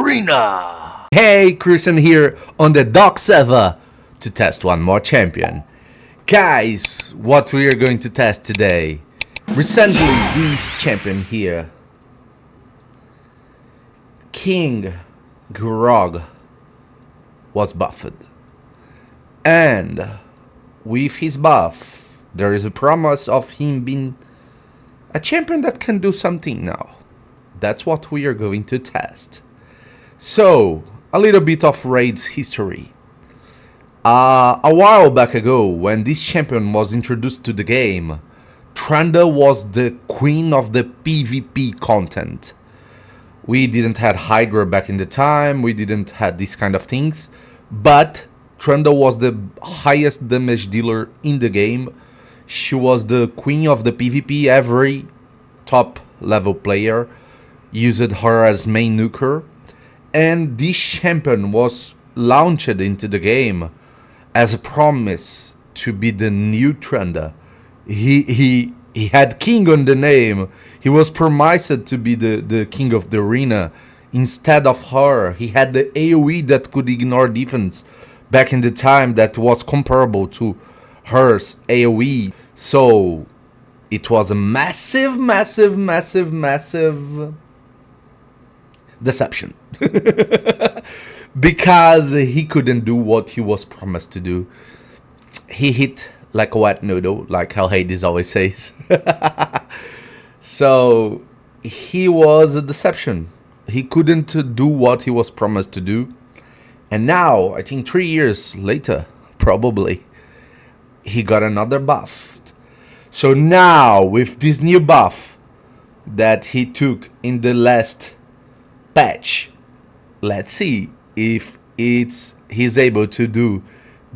Arena! Hey, Christian here on the Dock server to test one more champion. Guys, what we are going to test today. Recently, this champion here, King Garog, was buffed. And with his buff, there is a promise of him being a champion that can do something now. That's what we are going to test. So, a little bit of Raid's history. A while back ago, when this champion was introduced to the game, Trunda was the queen of the PvP content. We didn't have Hydra back in the time, we didn't have these kind of things, but Trunda was the highest damage dealer in the game. She was the queen of the PvP. Every top level player used her as main nuker, and this champion was launched into the game as a promise to be the new Trunda. He had king on the name. He was promised to be the king of the arena. Instead of her, he had the AoE that could ignore defense back in the time that was comparable to hers AoE. So it was a massive deception. Because he couldn't do what he was promised to do. He hit like a wet noodle, like how Hades always says. So he was a deception. He couldn't do what he was promised to do. And now, I think 3 years later, probably, he got another buff. So now, with this new buff that he took in the last patch, let's see if he's able to do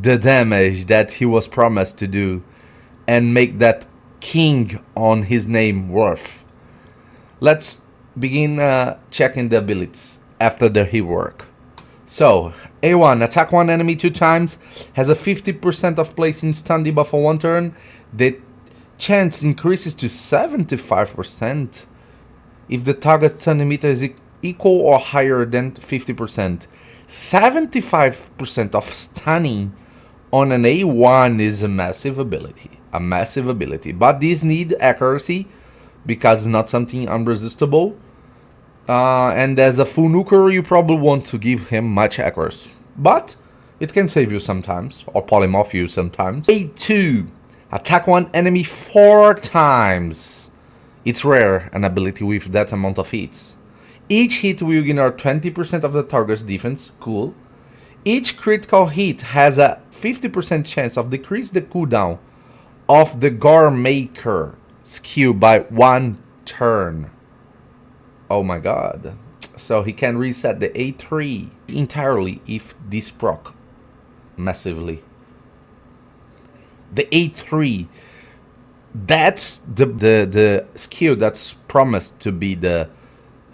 the damage that he was promised to do and make that king on his name worth. Let's begin checking the abilities after the rework. So, A1, attack one enemy 2 times, has a 50% of placing stun debuff for 1 turn. The chance increases to 75% if the target stun emitter is equal or higher than 50%. 75% of stunning on an A1 is a massive ability. But these need accuracy because it's not something unresistible. And as a full nuker, you probably want to give him much accuracy. But it can save you sometimes, or polymorph you sometimes. A2, attack one enemy 4 times. It's rare, an ability with that amount of hits. Each hit will ignore 20% of the target's defense. Cool. Each critical hit has a 50% chance of decrease the cooldown of the Gore Maker skill by 1 turn. Oh my god. So he can reset the A3 entirely if this proc massively. The A3, that's the skill that's promised to be the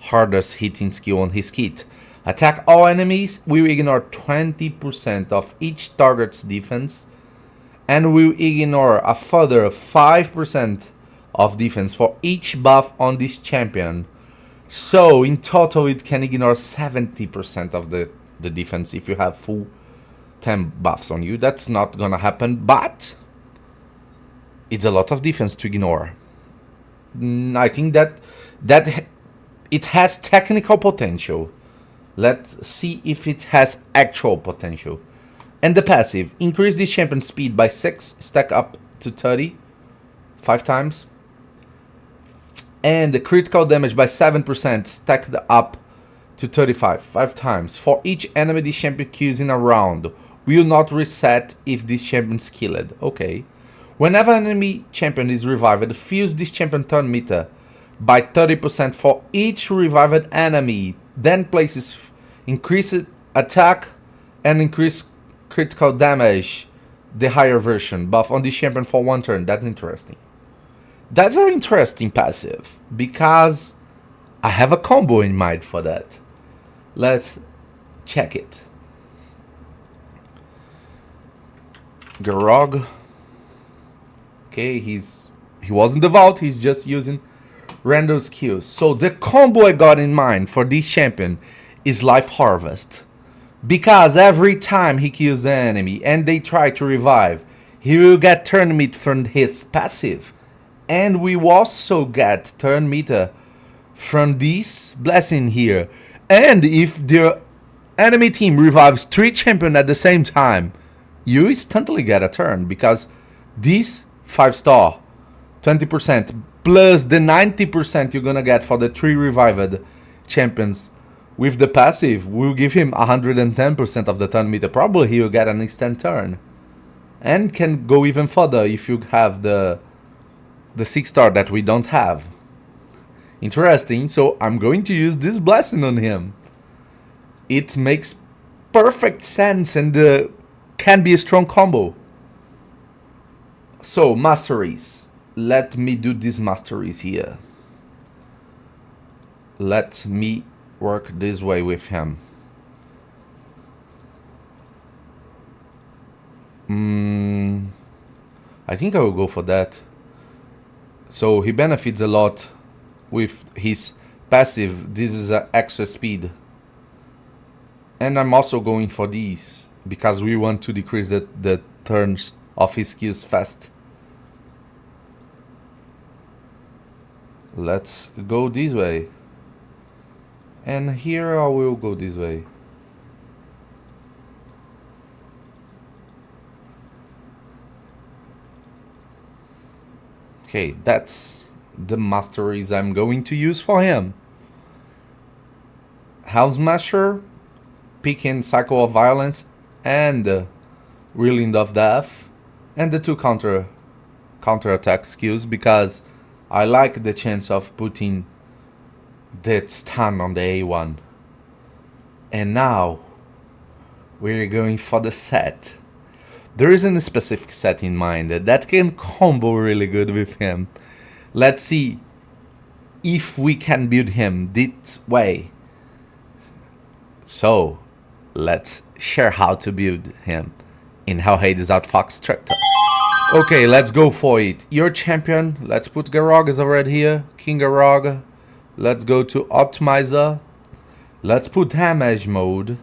hardest hitting skill on his kit. Attack all enemies, will ignore 20% of each target's defense and will ignore a further 5% of defense for each buff on this champion. So in total it can ignore 70% of the defense if you have full 10 buffs on you. That's not gonna happen, but it's a lot of defense to ignore. I think that it has technical potential. Let's see if it has actual potential. And the passive, increase this champion speed by 6, stack up to 30, 5 times. And the critical damage by 7%, stacked up to 35, 5 times. For each enemy this champion kills in a round, will not reset if this champion is killed. Okay. Whenever an enemy champion is revived, fills this champion turn meter by 30% for each revived enemy. Then places increased attack and increased critical damage, the higher version buff on this champion for 1 turn. That's interesting. That's an interesting passive because I have a combo in mind for that. Let's check it. Garog. Okay, he wasn't the vault, he's just using random skills. So the combo I got in mind for this champion is Life Harvest. Because every time he kills the enemy and they try to revive, he will get turn meter from his passive. And we also get turn meter from this blessing here. And if the enemy team revives 3 champions at the same time, you instantly get a turn, because this 5-star 20% plus the 90% you're gonna get for the 3 revived champions with the passive will give him 110% of the turn meter. Probably he will get an instant turn, and can go even further if you have the 6-star that we don't have. Interesting. So I'm going to use this blessing on him. It makes perfect sense and can be a strong combo. So Masteries. Let me do these Masteries here. Let me work this way with him. I think I will go for that. So he benefits a lot with his passive. This is an extra speed. And I'm also going for these because we want to decrease the turns of his skills fast. Let's go this way. And here I will go this way. Okay, that's the Masteries I'm going to use for him. House Smasher, picking Cycle of Violence and Whirlwind of Death, and the 2 counter attack skills, because I like the chance of putting that stun on the A1. And now we're going for the set. There isn't a specific set in mind that can combo really good with him. Let's see if we can build him this way. So let's share how to build him in How Hades Outfox Tractor. Okay, let's go for it. Your champion, let's put Garog is already here. King Garog. Let's go to Optimizer. Let's put damage mode.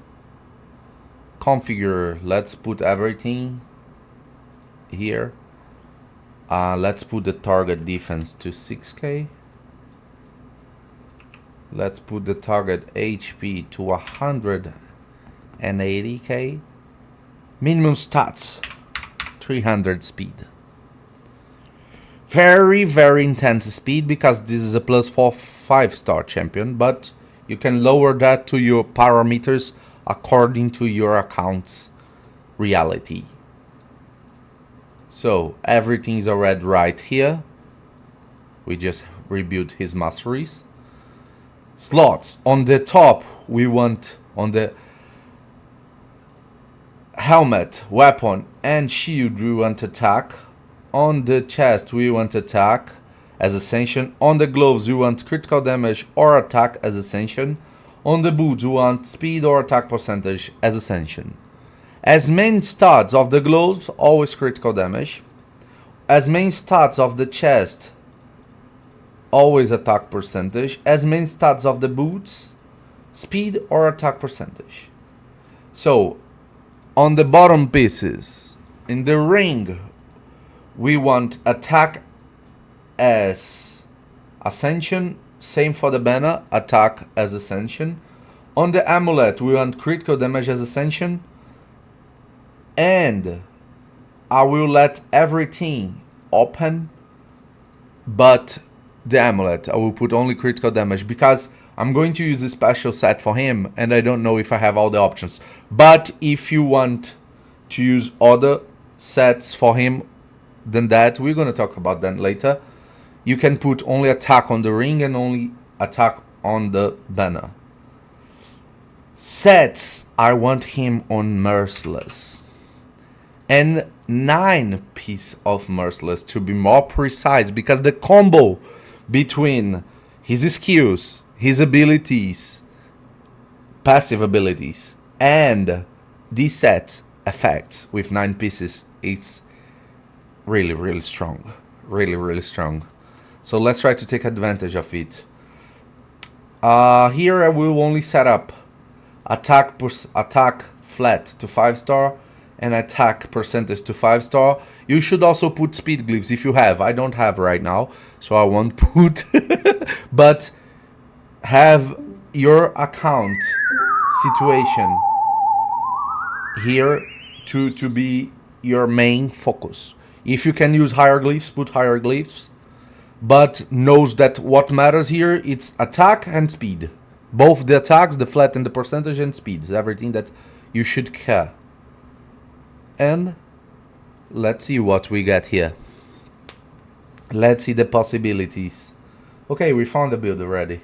Configure. Let's put everything here. Let's put the target defense to 6k. Let's put the target HP to 180k. Minimum stats 300 speed. Very, very intense speed, because this is a +4 5-star champion, but you can lower that to your parameters according to your account's reality. So everything is already right here. We just rebuilt his Masteries. Slots on the top, we want on the helmet, weapon and shield we want attack. On the chest we want attack as Ascension. On the gloves we want critical damage or attack as Ascension. On the boots we want speed or attack percentage as Ascension. As main stats of the gloves, always critical damage. As main stats of the chest, always attack percentage. As main stats of the boots, speed or attack percentage. So on the bottom pieces, in the ring, we want attack as Ascension. Same for the banner, attack as Ascension. On the amulet, we want critical damage as Ascension. And I will let everything open but the amulet. I will put only critical damage because I'm going to use a special set for him and I don't know if I have all the options. But if you want to use other sets for him than that, we're going to talk about that later. You can put only attack on the ring and only attack on the banner. Sets, I want him on Merciless. And 9 piece of Merciless to be more precise, because the combo between his skills, his abilities, passive abilities, and these sets effects with 9 pieces is really, really strong. Really, really strong. So let's try to take advantage of it. Here I will only set up attack flat to 5-star, and attack percentage to 5-star. You should also put speed glyphs if you have. I don't have right now, so I won't put. But have your account situation here to be your main focus. If you can use higher glyphs, put higher glyphs, but knows that what matters here, it's attack and speed. Both the attacks, the flat and the percentage, and speed is everything that you should care. And let's see what we get here. Let's see the possibilities. Okay, we found the build already.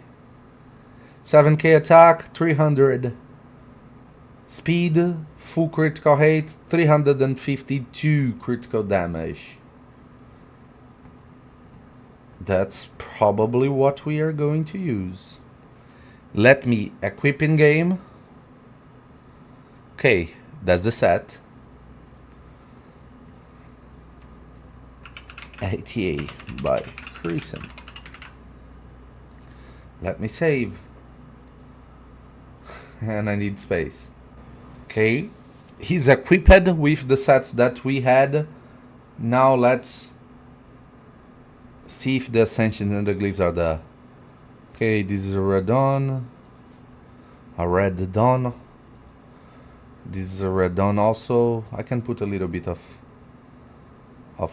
7k attack, 300 speed, full critical rate, 352 critical damage. That's probably what we are going to use. Let me equip in game. Okay, that's the set. 80 by Crescent. Let me save. And I need space. Okay, he's equipped with the sets that we had. Now let's see if the ascensions and the glyphs are there. Okay, this is a red dawn. A red dawn. This is a red dawn also. I can put a little bit of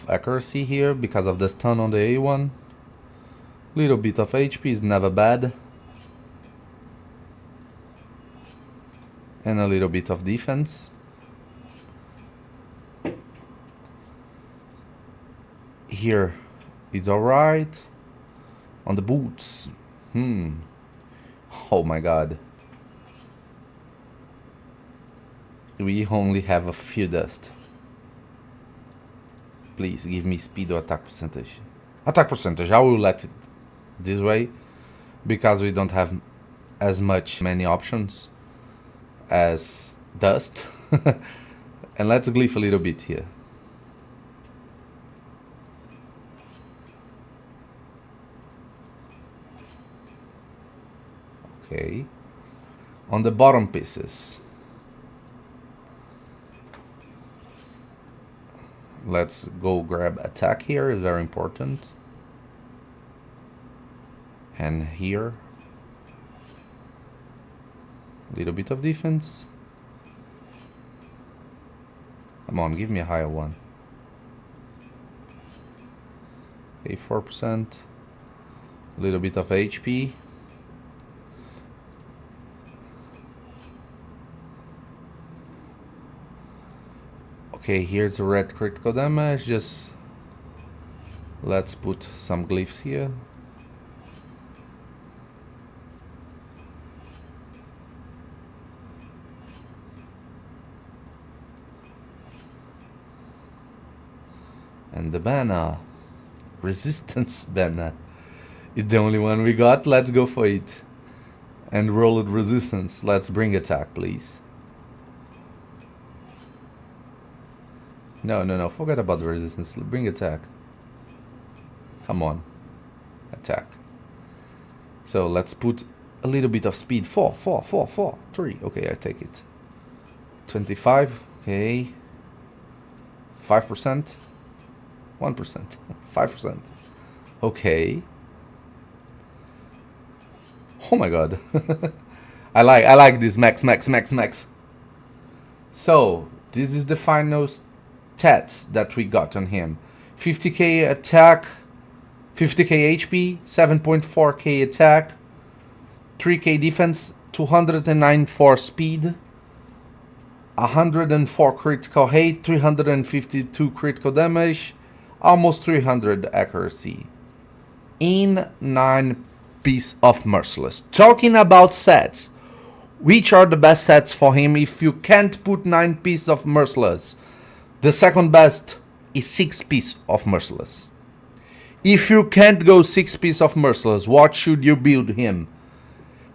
accuracy here because of the stun on the A1. Little bit of HP is never bad. And a little bit of defense. Here it's alright. On the boots. Oh my god. We only have a few dust. Please give me speed or attack percentage. Attack percentage, I will let it this way because we don't have as many options as dust. And let's glyph a little bit here. Okay, on the bottom pieces, let's go grab attack here, is very important. And here, a little bit of defense. Come on, give me a higher one. Okay, 4%. A little bit of HP. Okay, here's a red critical damage. Just let's put some glyphs here. And the banner, resistance banner, is the only one we got. Let's go for it. And roll it resistance. Let's bring attack, please. No, forget about the resistance. Bring attack. Come on. Attack. So let's put a little bit of speed. 4, 3. Okay, I take it. 25. Okay. 5%. 1%. 5%. Okay. Oh my god. I like this max. So this is the final stats that we got on him. 50k attack, 50k HP, 7.4k attack, 3k defense, 209 for speed, 104 critical hit, 352 critical damage, almost 300 accuracy. In 9 piece of Merciless. Talking about sets, which are the best sets for him if you can't put 9 pieces of Merciless? The second best is 6 pieces of Merciless. If you can't go 6 pieces of Merciless, what should you build him?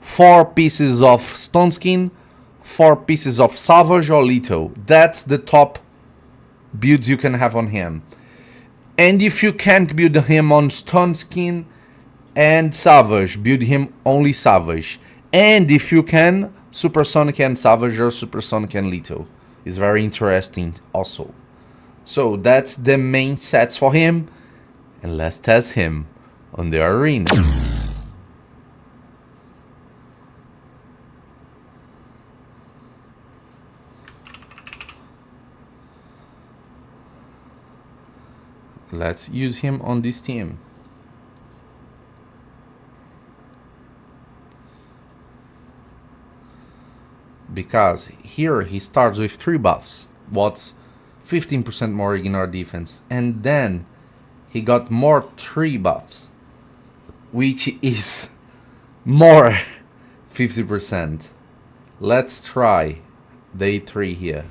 4 pieces of Stone Skin, 4 pieces of Savage or Lethal. That's the top builds you can have on him. And if you can't build him on Stone Skin and Savage, build him only Savage. And if you can, Supersonic and Savager, Supersonic and Lethal. Is very interesting also. So that's the main sets for him. And let's test him on the arena. Let's use him on this team. Because here he starts with 3 buffs. What's 15% more ignore defense. And then he got more 3 buffs. Which is more 50%. Let's try day 3 here.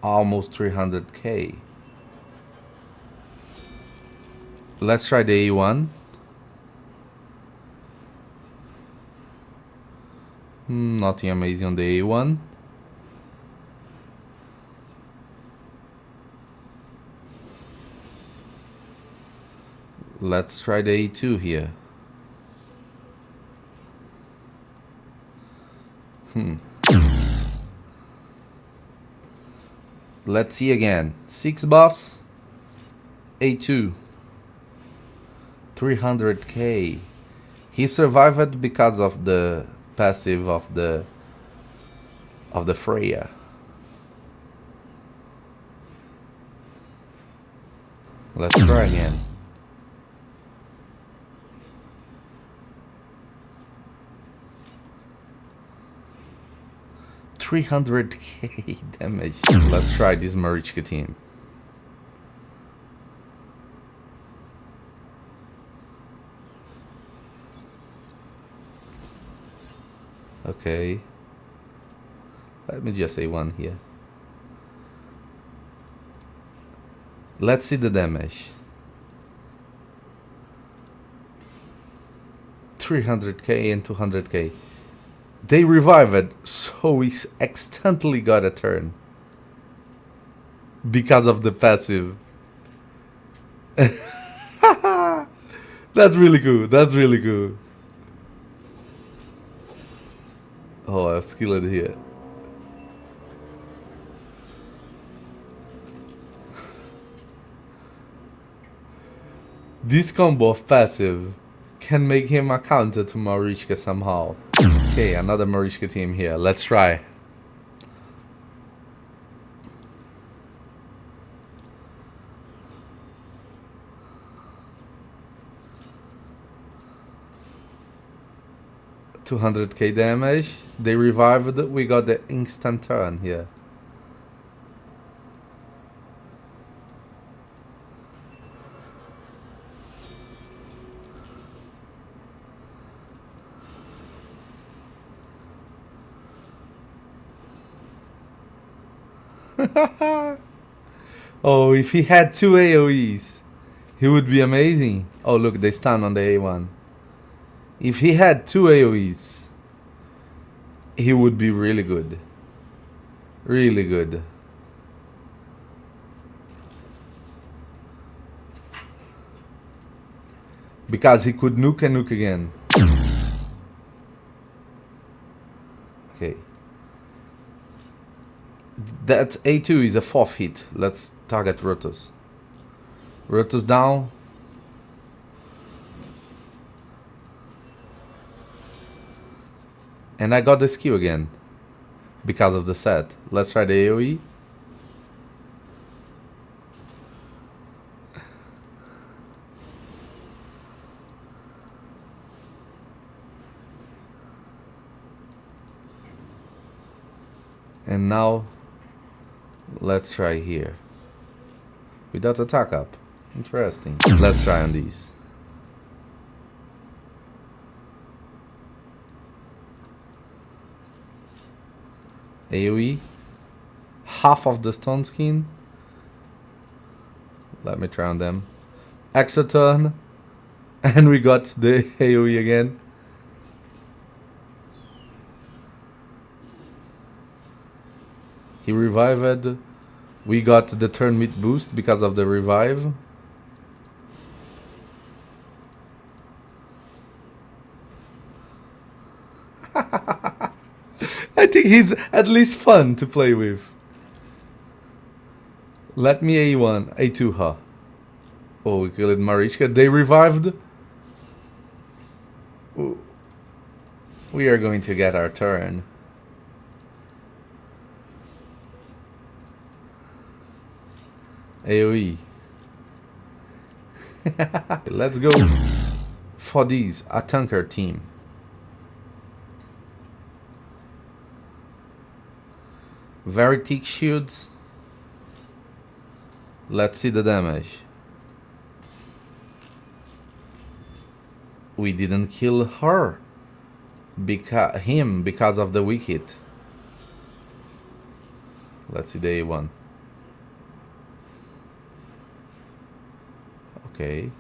Almost 300k. Let's try the A1. Nothing amazing on the A1. Let's try the A2 here. Let's see again. 6 buffs. A2. 300k. He survived because of the passive of the Freya. Let's try again. $300k damage. Let's try this Marichka team. Okay. Let me just say one here. Let's see the damage. 300k and 200k. They revived, so we accidentally got a turn. Because of the passive. That's really cool. That's really cool. Oh, I've skilled here. This combo of passive can make him a counter to Marichka somehow. Okay, another Marichka team here. Let's try. $200k damage. They revived. We got the instant turn here. Oh, if he had 2 AoEs, he would be amazing. Oh, look, they stun on the A1. If he had 2 AoEs, he would be really good. Really good. Because he could nuke and nuke again. Okay. That A2 is a 4th hit. Let's target Rotos. Rotos down. And I got the skill again. Because of the set. Let's try the AoE. And now let's try here. Without attack up. Interesting. Let's try on these. AoE. Half of the stone skin. Let me try on them. Extra turn. And we got the AoE again. He revived. We got the turn mid boost because of the revive. I think he's at least fun to play with. Let me A1, A2 her. Oh, we killed Marichka. They revived. Ooh. We are going to get our turn. AoE. Let's go for these, a tanker team. Very thick shields. Let's see the damage. We didn't kill her. Because of the wicked. Let's see the A1. Okay.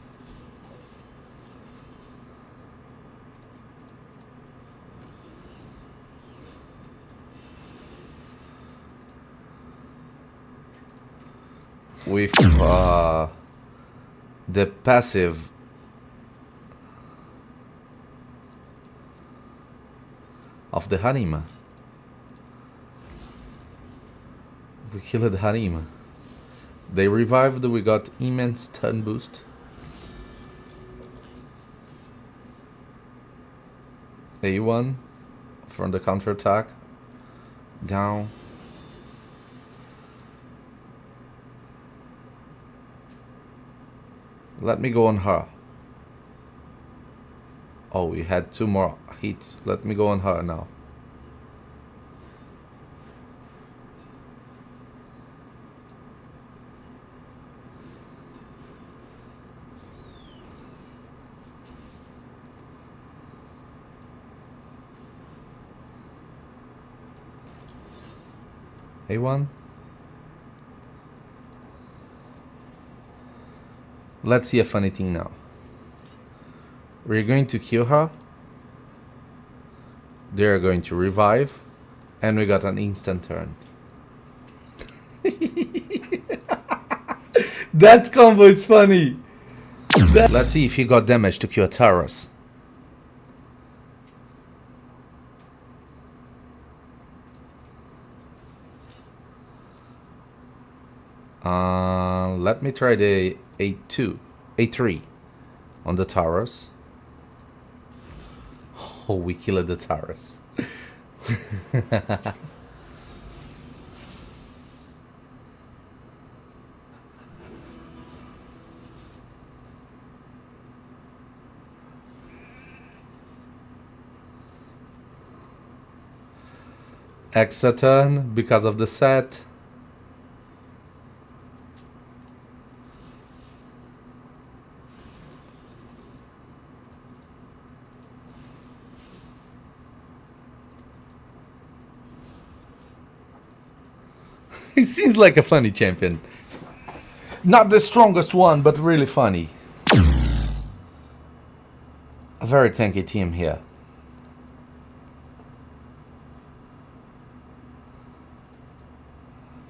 With the passive of the Harima. We killed Harima. They revived, we got immense turn boost. A1 from the counter attack. Down. Let me go on her. Oh, we had 2 more hits. Let me go on her now. A1. Let's see a funny thing now. We're going to kill her. They're going to revive. And we got an instant turn. That combo is funny. Let's see if he got damage to kill Taurus. Let me try the A2, A3 on the Taurus. Oh, we killed the Taurus. Extra turn because of the set. He seems like a funny champion. Not the strongest one, but really funny. A very tanky team here.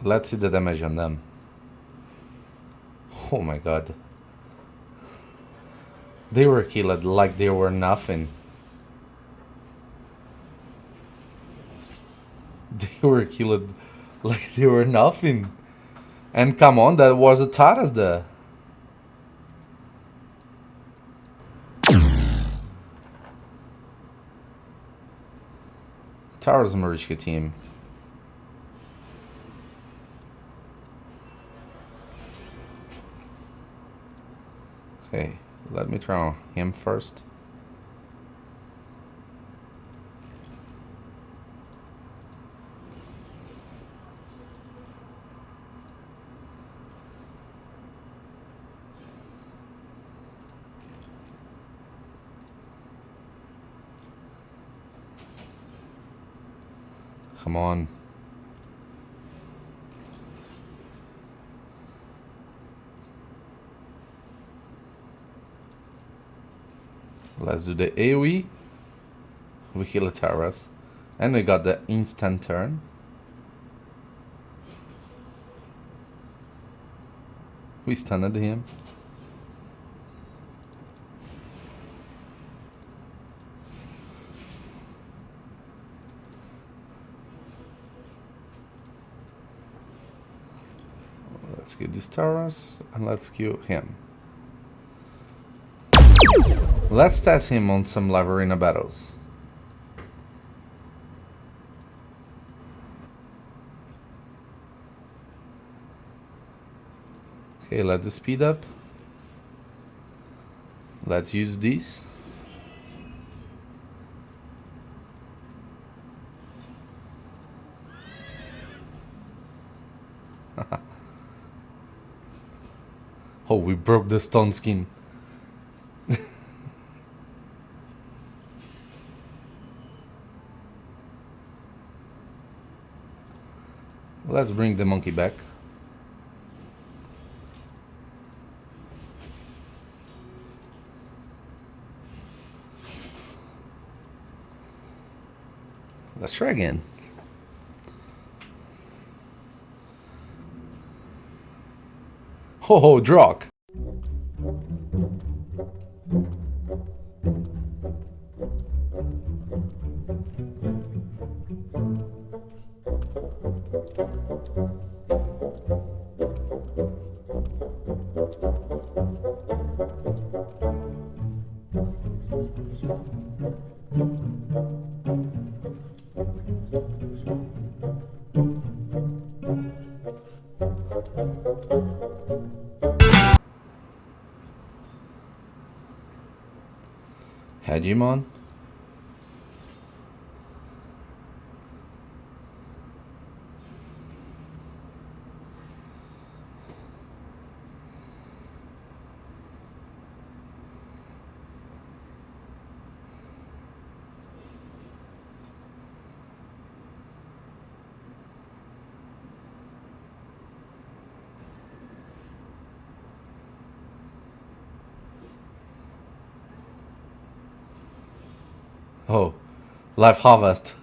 Let's see the damage on them. Oh my god. They were killed like they were nothing. They were killed like they were nothing. And come on, that was a Taras there. Taras Marishka team. Okay, let me try on him first. Come on. Let's do the AoE. We kill a Taras. And we got the instant turn. We stunned him. Let's kill this Taurus and let's kill him. Let's test him on some livearena battles. Okay, let's speed up. Let's use this. Oh, we broke the stone skin. Let's bring the monkey back. Let's try again. Ho ho, Drock. Hegemon. Oh, life harvest.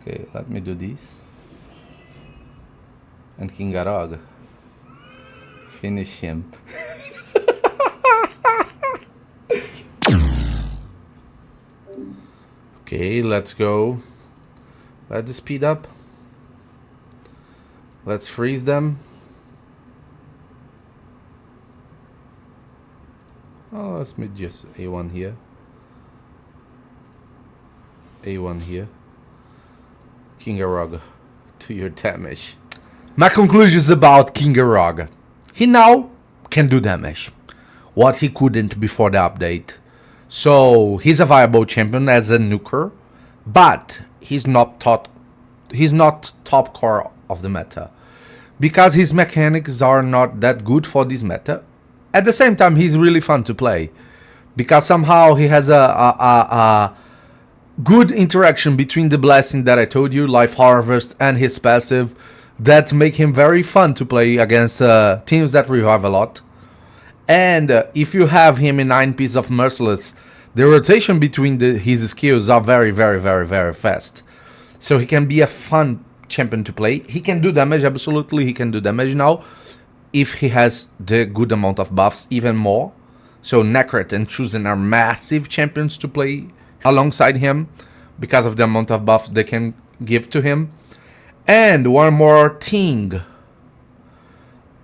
Okay, let me do this. And King Garog. Finish him. Okay, let's go. Let's speed up. Let's freeze them. Oh, let's make just A1 here. A1 here. King Garog, to your damage. My conclusions about King Garog. He now can do damage. What he couldn't before the update. So he's a viable champion as a nuker, but he's not top core of the meta. Because his mechanics are not that good for this meta. At the same time, he's really fun to play. Because somehow he has a good interaction between the blessing that I told you, Life Harvest, and his passive, that make him very fun to play against teams that revive a lot. And if you have him in 9 pieces of Merciless, the rotation between his skills are very, very, very, very fast. So he can be a fun champion to play. He can do damage, absolutely he can do damage now, if he has the good amount of buffs, even more. So Necret and Chosen are massive champions to play alongside him, because of the amount of buffs they can give to him. And one more thing,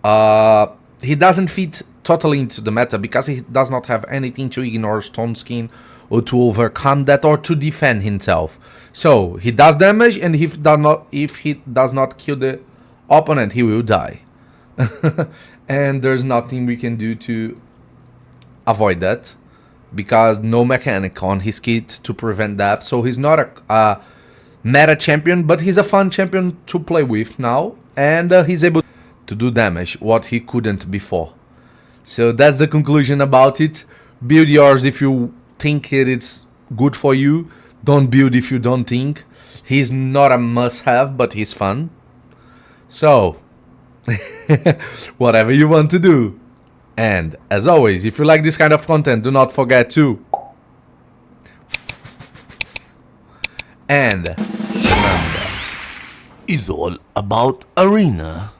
he doesn't fit totally into the meta, because he does not have anything to ignore Stone Skin, or to overcome that, or to defend himself. So he does damage, and if he does not kill the opponent, he will die. And there's nothing we can do to avoid that, because no mechanic on his kit to prevent that. So he's not a meta champion, but he's a fun champion to play with now, and he's able to do damage, what he couldn't before. So that's the conclusion about it. Build yours if you think it's good for you. Don't build if you don't think. He's not a must-have, but he's fun. So, whatever you want to do. And, as always, if you like this kind of content, do not forget to... And, remember, it's all about arena.